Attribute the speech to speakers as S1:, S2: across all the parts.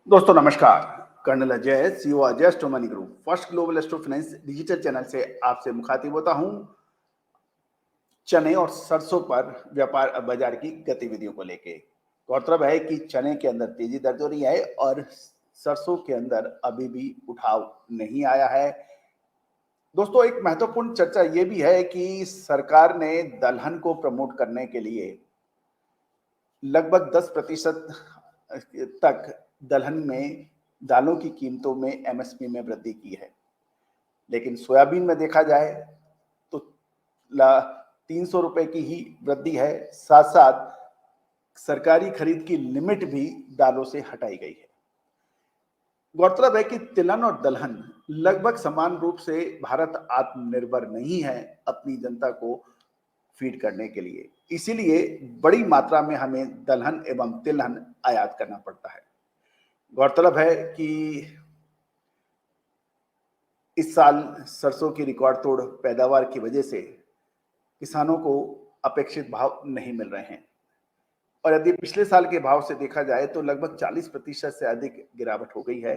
S1: दोस्तों नमस्कार। Colonel Ajay, CEO Ajay astro money group first global astro finance digital channel से आपसे मुखातिब होता हूं चने और सरसों पर व्यापार बाजार की गतिविधियों को लेके। गौरतलब है कि चने के अंदर तेजी दर्ज हो रही है और सरसों के अंदर अभी भी उठाव नहीं आया है। दोस्तों एक महत्वपूर्ण चर्चा ये भी है कि सरकार ने दलहन को प्रमोट करने के लिए लगभग 10% तक दलहन में दालों की कीमतों में एमएसपी में वृद्धि की है। लेकिन सोयाबीन में देखा जाए तो 300 रुपए की ही वृद्धि है। साथ साथ सरकारी खरीद की लिमिट भी दालों से हटाई गई है। गौरतलब है कि तिलहन और दलहन लगभग समान रूप से भारत आत्मनिर्भर नहीं है अपनी जनता को फीड करने के लिए, इसीलिए बड़ी मात्रा में हमें दलहन एवं तिलहन आयात करना पड़ता है। गौरतलब है कि इस साल सरसों की रिकॉर्ड तोड़ पैदावार की वजह से किसानों को अपेक्षित भाव नहीं मिल रहे हैं और यदि पिछले साल के भाव से देखा जाए तो लगभग 40% से अधिक गिरावट हो गई है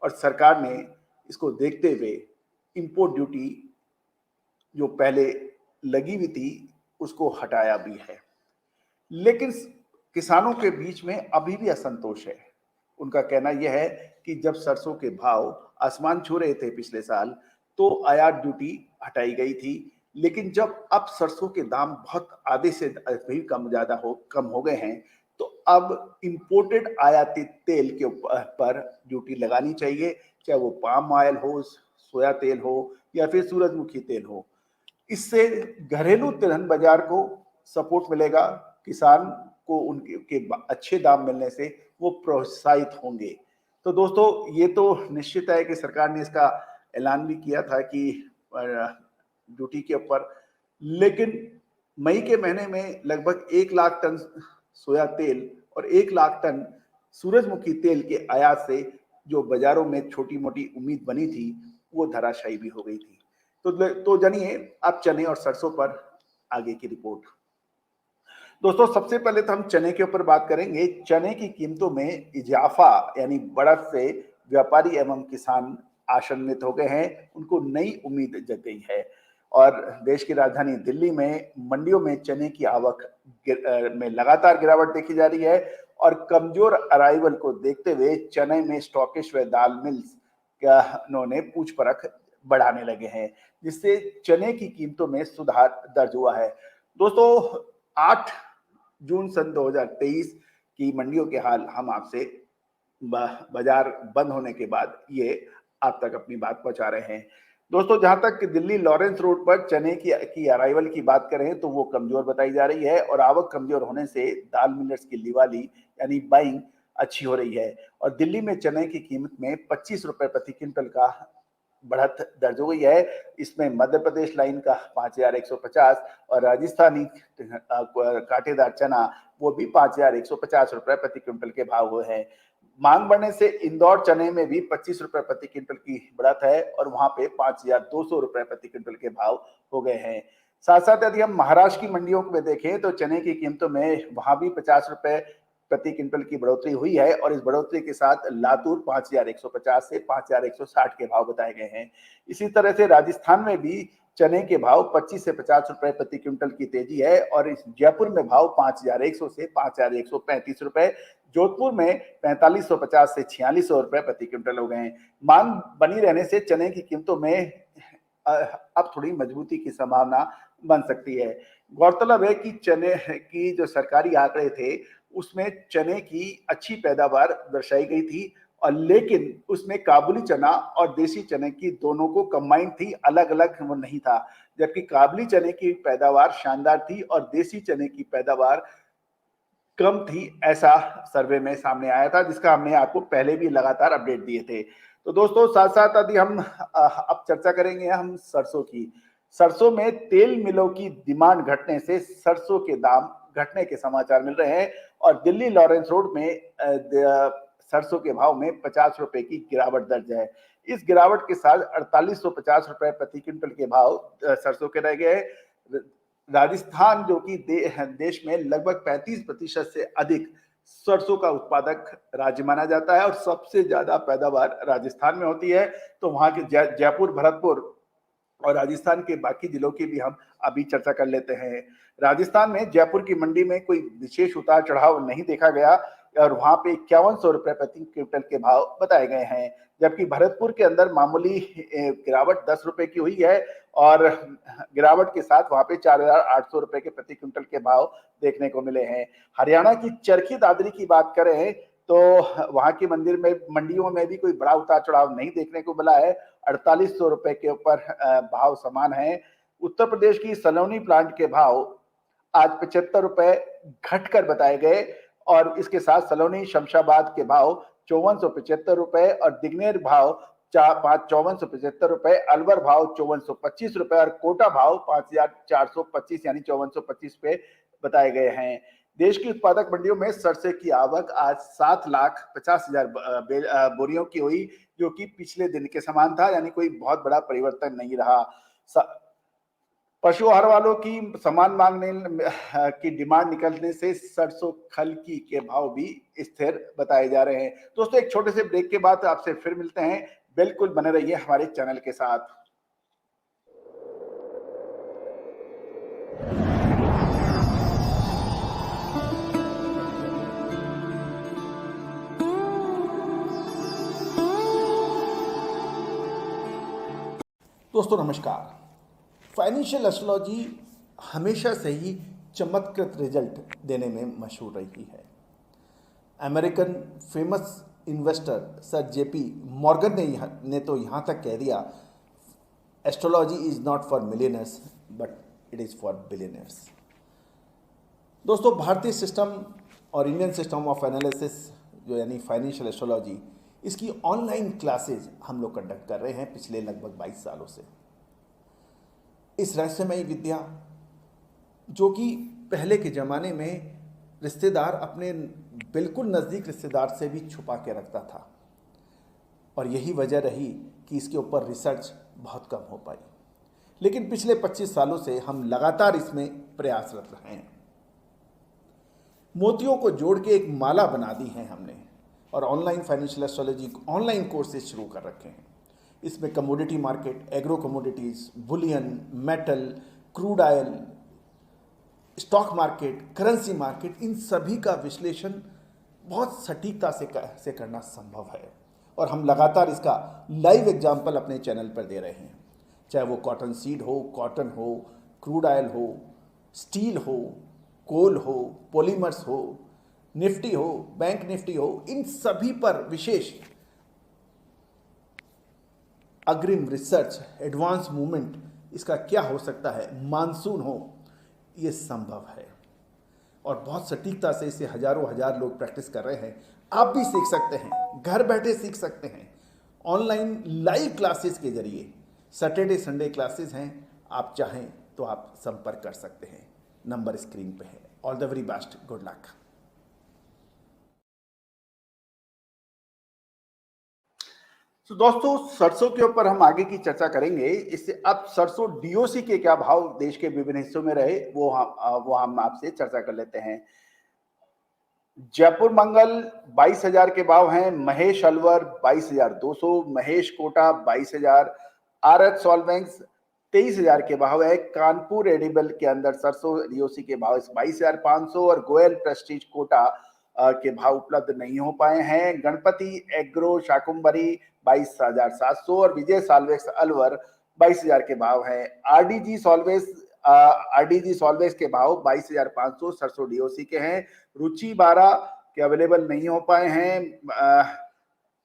S1: और सरकार ने इसको देखते हुए इंपोर्ट ड्यूटी जो पहले लगी हुई थी उसको हटाया भी है। लेकिन किसानों के बीच में अभी भी असंतोष है। उनका कहना यह है कि जब सरसों के भाव आसमान छू रहे थे पिछले साल तो आयात ड्यूटी हटाई गई थी, लेकिन जब अब सरसों के दाम बहुत आधे से भी कम हो गए हैं तो अब इंपोर्टेड आयातित तेल के पर ड्यूटी लगानी चाहिए, चाहे वो पाम ऑयल हो, सोया तेल हो या फिर सूरजमुखी तेल हो। इससे घरेलू तिलहन बाजार को सपोर्ट मिलेगा, किसान को उनके अच्छे दाम मिलने से वो प्रोत्साहित होंगे। तो दोस्तों ये तो निश्चित है कि सरकार ने इसका ऐलान भी किया था कि ड्यूटी के ऊपर, लेकिन मई के महीने में लगभग 1 लाख टन सोया तेल और 1 लाख टन सूरजमुखी तेल के आयात से जो बाजारों में छोटी मोटी उम्मीद बनी थी वो धराशायी भी हो गई थी। तो जानिए अब चने और सरसों पर आगे की रिपोर्ट। दोस्तों सबसे पहले तो हम चने के ऊपर बात करेंगे। चने की कीमतों में इजाफा यानी बढ़त से व्यापारी एवं किसान आशान्वित हो गए हैं, उनको नई उम्मीद जग गई है और देश की राजधानी दिल्ली में मंडियों में चने की आवक में लगातार गिरावट देखी जा रही है और कमजोर अराइवल को देखते हुए चने में स्टॉकिश व दाल मिल्स का उन्होंने पूछ परख बढ़ाने लगे हैं, जिससे चने की कीमतों में सुधार दर्ज हुआ है। दोस्तों 8 जून सन 2023 की मंडियों के हाल हम आपसे बाजार बंद होने के बाद ये आप तक अपनी बात पहुंचा रहे हैं। दोस्तों जहां तक दिल्ली लॉरेंस रोड पर चने की अराइवल की बात करें तो वो कमजोर बताई जा रही है और आवक कमजोर होने से दाल मिलर्स की लिवाली यानी बाइंग अच्छी हो रही है और दिल्ली में चने की कीमत में 25 रुपए प्रति क्विंटल का बढ़त दर्ज हो गई है। इसमें मध्य प्रदेश लाइन का 5,150 और राजस्थानी कांटेदार चना वो भी 5,150 रुपए प्रति क्विंटल के भाव हुए हैं। मांग बढ़ने से इंदौर चने में भी 25 रुपए प्रति क्विंटल की बढ़त है और वहां पे 5,200 रुपए प्रति क्विंटल के भाव हो गए हैं। साथ साथ यदि हम महाराष्ट्र की मंडियों में देखें तो चने की कीमतों में वहां भी 50 रुपए प्रति क्विंटल की बढ़ोतरी हुई है और इस बढ़ोतरी के साथ लातूर 5,150 से 5,160 के भाव बताए गए हैं। इसी तरह से राजस्थान में भी चने के भाव 25 से 50 रुपए प्रति क्विंटल की तेजी है और इस जयपुर में भाव 5,100 से 5,135 रुपए, जोधपुर में 4,550 से 4,600 रुपए प्रति क्विंटल हो गए हैं। मांग बनी रहने से चने की कीमतों में अब थोड़ी मजबूती की संभावना बन सकती है। गौरतलब है कि चने की जो सरकारी आंकड़े थे उसमें चने की अच्छी पैदावार दर्शाई गई थी और लेकिन उसमें काबुली चना और देसी चने की दोनों को कंबाइंड थी, अलग अलग वो नहीं था। जबकि काबुली चने की पैदावार शानदार थी और देसी चने की पैदावार कम थी, ऐसा सर्वे में सामने आया था जिसका हमने आपको पहले भी लगातार अपडेट दिए थे। तो दोस्तों साथ साथ यदि हम अब चर्चा करेंगे हम सरसों की। सरसों में तेल मिलों की डिमांड घटने से सरसों के दाम घटने के समाचार मिल रहे हैं और दिल्ली लॉरेंस रोड में सरसों के भाव में 50 रुपए की गिरावट दर्ज है। इस गिरावट के साथ 4,850 रुपए प्रति क्विंटल के भाव सरसों के रह गए। राजस्थान जो कि देश में लगभग 35% से अधिक सरसों का उत्पादक राज्य माना जाता है और सबसे ज्यादा पैदावार राजस्थान में होती है। तो वहां के जयपुर, भरतपुर और राजस्थान के बाकी जिलों की भी हम अभी चर्चा कर लेते हैं। राजस्थान में जयपुर की मंडी में कोई विशेष उतार चढ़ाव नहीं देखा गया और वहां पे 5100 रुपए प्रति क्विंटल के भाव बताए गए हैं, जबकि भरतपुर के अंदर मामूली गिरावट 10 रुपए की हुई है और गिरावट के साथ वहां पे 4800 रुपए के प्रति क्विंटल के भाव देखने को मिले हैं। हरियाणा की चरखी दादरी की बात करें तो वहां की मंडियों में भी कोई बड़ा उतार चढ़ाव नहीं देखने को मिला है। 4800 रुपए के ऊपर भाव समान है। उत्तर प्रदेश की सलोनी प्लांट के भाव आज 75 रुपए घटकर बताए गए और इसके साथ सलोनी शमशाबाद के भाव 5475 रुपए और दिग्नेर भाव 5475 रुपए, अलवर भाव 5425 रुपए और कोटा भाव 5425 यानी 5425 पे बताए गए हैं। देश की उत्पादक मंडियों में सरसों की आवक आज 7,50,000 बोरियों की हुई, जो कि पिछले दिन के समान था, यानी कोई बहुत बड़ा परिवर्तन नहीं रहा। पशु आहार वालों की समान मांग की डिमांड निकलने से सरसों खल की के भाव भी स्थिर बताए जा रहे हैं। दोस्तों, एक छोटे से ब्रेक के बाद आपसे फिर मिलते हैं। बिल्कुल बने रहिए हमारे चैनल के साथ। दोस्तों नमस्कार। फाइनेंशियल एस्ट्रोलॉजी हमेशा से ही चमत्कृत रिजल्ट देने में मशहूर रही है। American famous investor sir JP Morgan ने तो यहाँ तक कह दिया, astrology is not for millionaires but it is for billionaires. दोस्तों, भारतीय सिस्टम और इंडियन सिस्टम ऑफ एनालिसिस जो यानी फाइनेंशियल एस्ट्रोलॉजी, इसकी ऑनलाइन क्लासेज हम लोग कंडक्ट कर रहे हैं पिछले लगभग 22 सालों से। इस रहस्यमयी विद्या जो कि पहले के ज़माने में रिश्तेदार अपने बिल्कुल नज़दीक रिश्तेदार से भी छुपा के रखता था और यही वजह रही कि इसके ऊपर रिसर्च बहुत कम हो पाई, लेकिन पिछले 25 सालों से हम लगातार इसमें प्रयासरत रहे हैं। मोतियों को जोड़ के एक माला बना दी है हमने और online financial astrology online courses शुरू कर रखे हैं। इसमें commodity market, agro commodities, bullion, metal, crude oil, stock market, currency market, इन सभी का विश्लेषण बहुत सटीकता से करना संभव है और हम लगातार इसका लाइव एग्जाम्पल अपने चैनल पर दे रहे हैं। चाहे वो कॉटन सीड हो, कॉटन हो, क्रूड ऑयल हो, स्टील हो, कोल हो, पॉलीमर्स हो, निफ्टी हो, बैंक निफ्टी हो, इन सभी पर विशेष अग्रिम रिसर्च, एडवांस मूवमेंट इसका क्या हो सकता है, मानसून हो, ये संभव है और बहुत सटीकता से इसे हजारों हजार लोग प्रैक्टिस कर रहे हैं। आप भी सीख सकते हैं, घर बैठे सीख सकते हैं ऑनलाइन लाइव क्लासेस के जरिए। सैटरडे संडे क्लासेस हैं, आप चाहें तो आप संपर्क कर सकते हैं। नंबर स्क्रीन पे है। All the very best, good luck. तो दोस्तों, सरसों के ऊपर हम आगे की चर्चा करेंगे। इससे अब सरसों डीओसी के क्या भाव देश के विभिन्न हिस्सों में रहे वो हम आपसे चर्चा कर लेते हैं। जयपुर मंगल 22,000 के भाव हैं, महेश अलवर 22,200, महेश कोटा 22,000, आरत सॉल्वेंस 23,000 के भाव है। कानपुर एडिबल के अंदर सरसों डीओसी के भाव 22,500 और गोयल प्रेस्टीज कोटा के भाव उपलब्ध नहीं हो पाए हैं। गणपति एग्रो शाकुंभरी 22,700 और विजय साल्वेक्स अलवर 22,000 के भाव है। आरडीजी सॉल्वेक्स के भाव 22,500 सरसों डीओसी के हैं। रुचि 12 के अवेलेबल नहीं हो पाए हैं।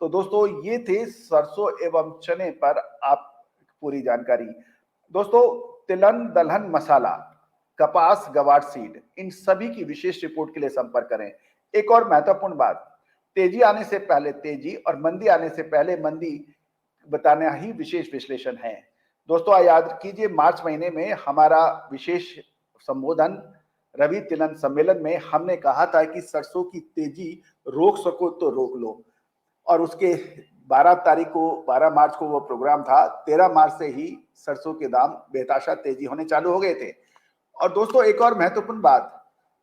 S1: तो दोस्तों, ये थे सरसों एवं चने पर आप पूरी जानकारी। दोस्तों, तिलहन, दलहन, मसाला, कपास, गवार सीड, इन सभी की विशेष रिपोर्ट के लिए संपर्क करें। एक और महत्वपूर्ण बात, तेजी आने से पहले तेजी और मंदी आने से पहले मंदी बताना ही विशेष विश्लेषण है। दोस्तों, याद कीजिए, मार्च महीने में हमारा विशेष संबोधन रवि तिलहन सम्मेलन में हमने कहा था कि सरसों की तेजी रोक सको तो रोक लो, और उसके 12 मार्च को वो प्रोग्राम था। 13 मार्च से ही सरसों के दाम बेताशा तेजी होने चालू हो गए थे। और दोस्तों, एक और महत्वपूर्ण बात,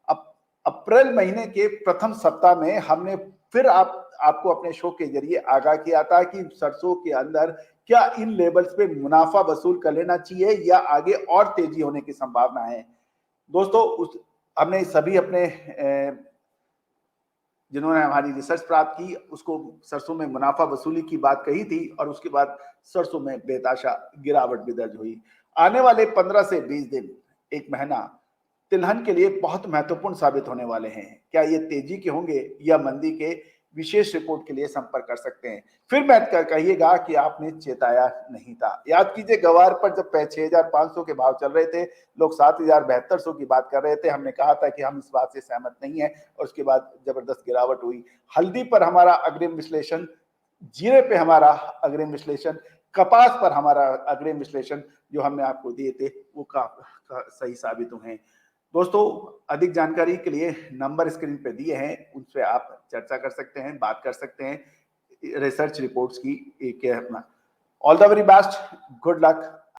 S1: अब अप्रैल महीने के प्रथम सप्ताह में हमने फिर आपको अपने शो के जरिए आगाह किया था कि सरसों के अंदर क्या इन लेवल्स पे मुनाफा वसूल कर लेना चाहिए या आगे और तेजी होने की संभावना है। दोस्तों हमने सभी अपने जिन्होंने हमारी रिसर्च प्राप्त की उसको सरसों में मुनाफा वसूली की बात कही थी और उसके बाद सरसों में बेताशा गिरावट भी दर्ज हुई। आने वाले 15 से 20 दिन, एक महीना तिलहन के लिए बहुत महत्वपूर्ण साबित होने वाले हैं। क्या ये तेजी के होंगे या मंदी के? विशेष रिपोर्ट के लिए संपर्क कर सकते हैं। फिर मत कहिएगा कि आपने चेताया नहीं था। याद कीजिए गवार पर जब 6,500 के भाव चल रहे थे, लोग 7,7200 की बात कर रहे थे, हमने कहा था कि हम इस बात से सहमत नहीं है और उसके बाद जबरदस्त गिरावट हुई। हल्दी पर हमारा अग्रिम विश्लेषण, जीरे पे हमारा अग्रिम विश्लेषण, कपास पर हमारा अग्रिम विश्लेषण जो हमने आपको दिए थे वो सही साबित हुए हैं। दोस्तों अधिक जानकारी के लिए नंबर स्क्रीन पे दिए हैं, उनसे आप चर्चा कर सकते हैं, बात कर सकते हैं रिसर्च रिपोर्ट्स की। All the very best, good luck.